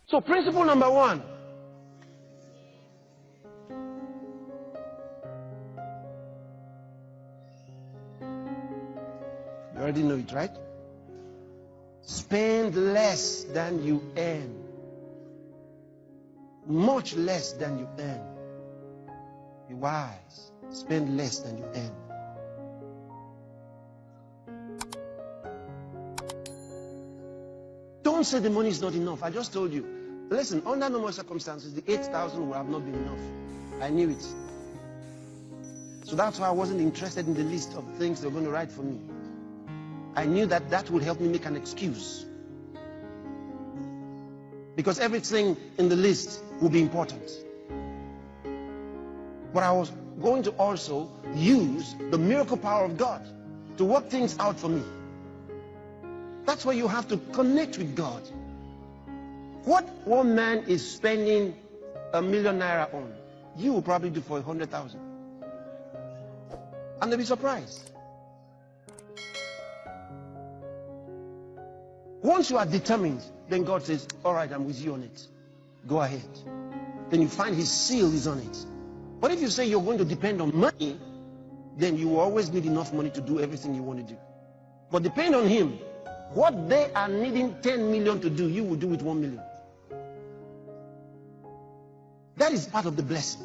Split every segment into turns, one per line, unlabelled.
So principle number one. You already know it, right? Spend less than you earn. Much less than you earn. Be wise. Spend less than you earn. Don't say the money is not enough. I just told you. Listen, under normal circumstances, the 8,000 would have not been enough. I knew it. So that's why I wasn't interested in the list of things they were going to write for me. I knew that that would help me make an excuse. Because everything in the list will be important. But I was going to also use the miracle power of God to work things out for me. That's why you have to connect with God. What one man is spending ₦1 million on, you will probably do for 100,000. And they'll be surprised. Once you are determined, then God says, all right, I'm with you on it. Go ahead. Then you find his seal is on it. But if you say you're going to depend on money, then you will always need enough money to do everything you want to do. But depend on him. What they are needing 10 million to do, you will do with 1 million. That is part of the blessing.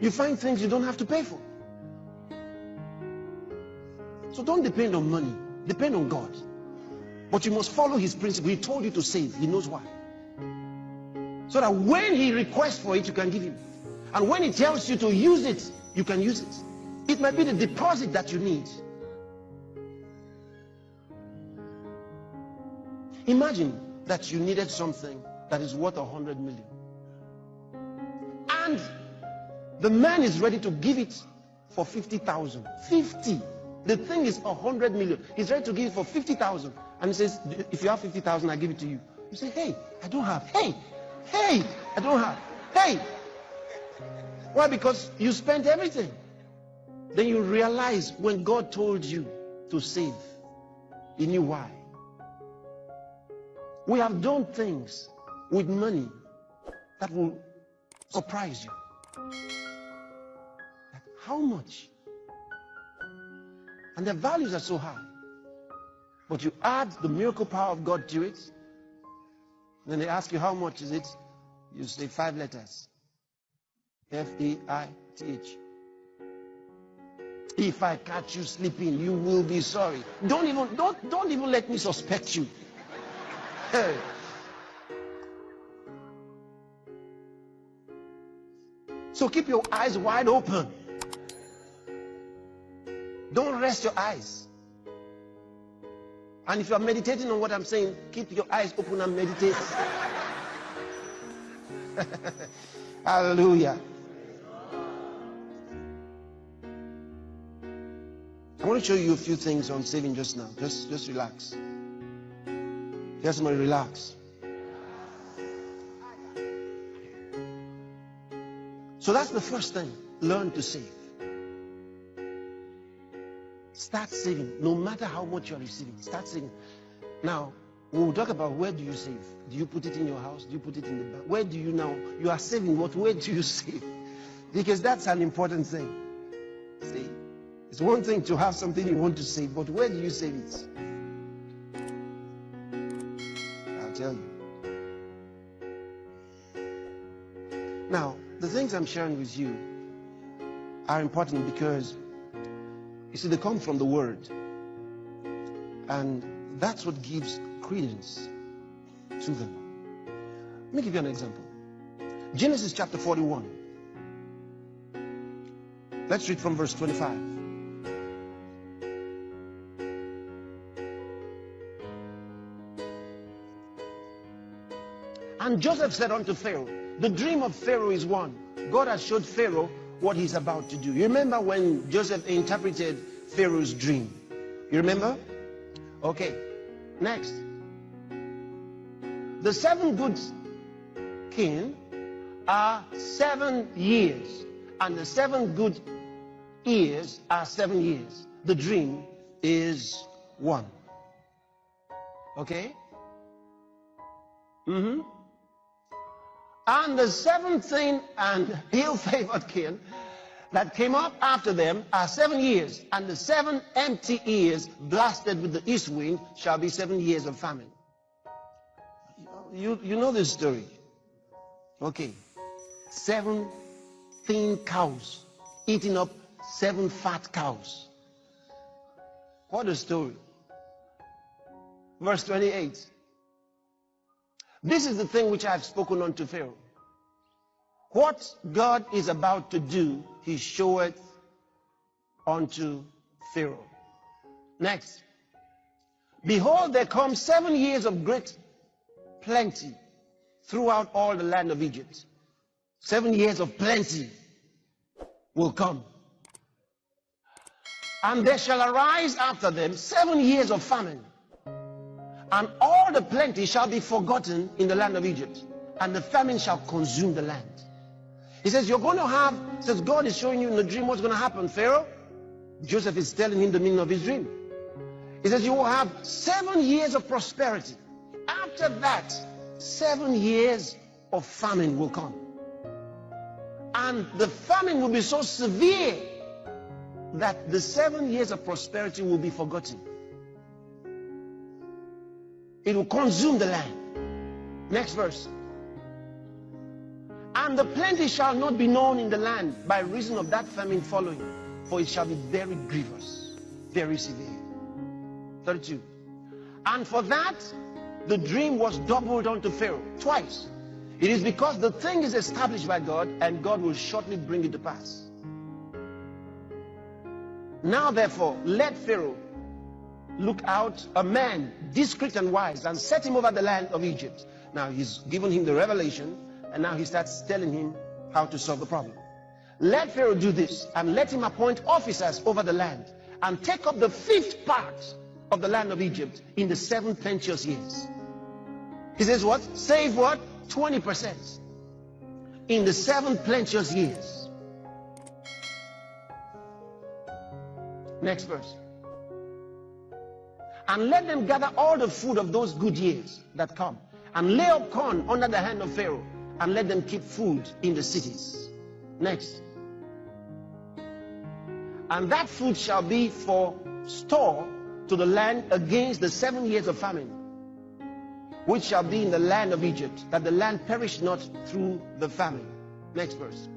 You find things you don't have to pay for. So don't depend on money. Depend on God. But you must follow his principle. He told you to save. He knows why. So that when he requests for it, you can give him. And when he tells you to use it, you can use it. It might be the deposit that you need. Imagine that you needed something that is worth 100 million. And the man is ready to give it for 50,000. 50. The thing is 100 million. He's ready to give it for 50,000. And he says, if you have 50,000, I give it to you. You say, hey, I don't have. Hey, I don't have. Hey. Why? Because you spent everything. Then you realize when God told you to save, he knew why. We have done things with money that will surprise you. Like how much? And their values are so high. But you add the miracle power of God to it. Then they ask you how much is it? You say 5 letters. F-A-I-T-H. If I catch you sleeping, you will be sorry. Don't even let me suspect you. Hey. So keep your eyes wide open. Don't rest your eyes. And if you are meditating on what I'm saying, keep your eyes open and meditate. Hallelujah. I want to show you a few things on saving just now. Just relax. Tell somebody, relax. So that's the first thing. Learn to save. Start saving. No matter how much you are receiving, start saving. Now, we'll talk about where do you save. Do you put it in your house? Do you put it in the bank? Where do you now? You are saving, but where do you save? Because that's an important thing. See? It's one thing to have something you want to save, but where do you save it? I'll tell you. Now, the things I'm sharing with you are important because, you see, they come from the Word. And that's what gives credence to them. Let me give you an example. Genesis chapter 41. Let's read from verse 25. And Joseph said unto Pharaoh, the dream of Pharaoh is one. God has showed Pharaoh what he's about to do. You remember when Joseph interpreted Pharaoh's dream? You remember? Okay. Next. The 7 good kings are 7 years. And the 7 good years are 7 years. The dream is one. Okay? And the seventh thing and ill-favored king that came up after them are 7 years, and the 7 empty years blasted with the east wind shall be 7 years of famine. You know this story. Okay. 7 thin cows eating up 7 fat cows. What a story. Verse 28. This is the thing which I have spoken unto Pharaoh. What God is about to do, he showeth unto Pharaoh. Next. Behold, there come 7 years of great plenty throughout all the land of Egypt. 7 years of plenty will come. And there shall arise after them 7 years of famine. And all the plenty shall be forgotten in the land of Egypt. And the famine shall consume the land. He says, you're going to have, says God is showing you in the dream what's going to happen, Pharaoh. Joseph is telling him the meaning of his dream. He says, you will have 7 years of prosperity. After that, 7 years of famine will come. And the famine will be so severe that the 7 years of prosperity will be forgotten. It will consume the land. Next verse. And the plenty shall not be known in the land by reason of that famine following, for it shall be very grievous, very severe. 32. And for that, the dream was doubled unto Pharaoh twice. It is because the thing is established by God, and God will shortly bring it to pass. Now therefore, let Pharaoh look out a man discreet and wise, and set him over the land of Egypt. Now he's given him the revelation, and now he starts telling him how to solve the problem. Let Pharaoh do this, and let him appoint officers over the land, and take up the 5th part of the land of Egypt in the 7 plenteous years. He says what? Save what? 20% in the 7 plenteous years. Next verse. And let them gather all the food of those good years that come, and lay up corn under the hand of Pharaoh, and let them keep food in the cities. Next. And that food shall be for store to the land against the 7 years of famine, which shall be in the land of Egypt, that the land perish not through the famine. Next verse.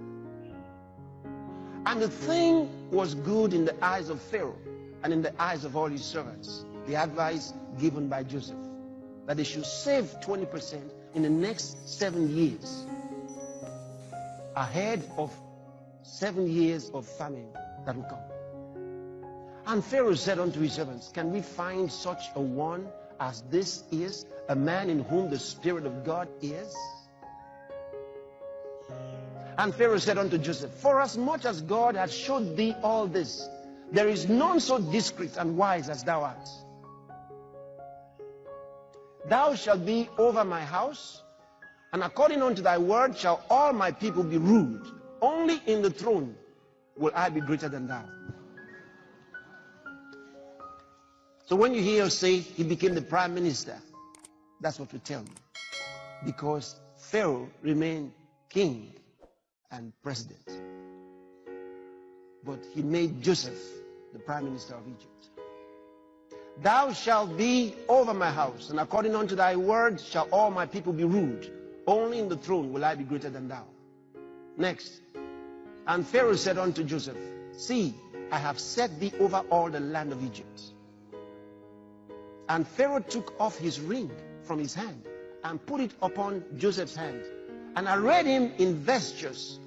And the thing was good in the eyes of Pharaoh, and in the eyes of all his servants. The advice given by Joseph, that they should save 20% in the next 7 years, ahead of 7 years of famine that will come. And Pharaoh said unto his servants, can we find such a one as this is, a man in whom the Spirit of God is? And Pharaoh said unto Joseph, for as much as God hath showed thee all this, there is none so discreet and wise as thou art. Thou shalt be over my house, and according unto thy word shall all my people be ruled. Only in the throne will I be greater than thou. So when you hear us say he became the prime minister, that's what we tell you. Because Pharaoh remained king and president. But he made Joseph the prime minister of Egypt. Thou shalt be over my house, and according unto thy word shall all my people be ruled. Only in the throne will I be greater than thou. Next. And Pharaoh said unto Joseph, see, I have set thee over all the land of Egypt. And Pharaoh took off his ring from his hand, and put it upon Joseph's hand, and arrayed him in vestures,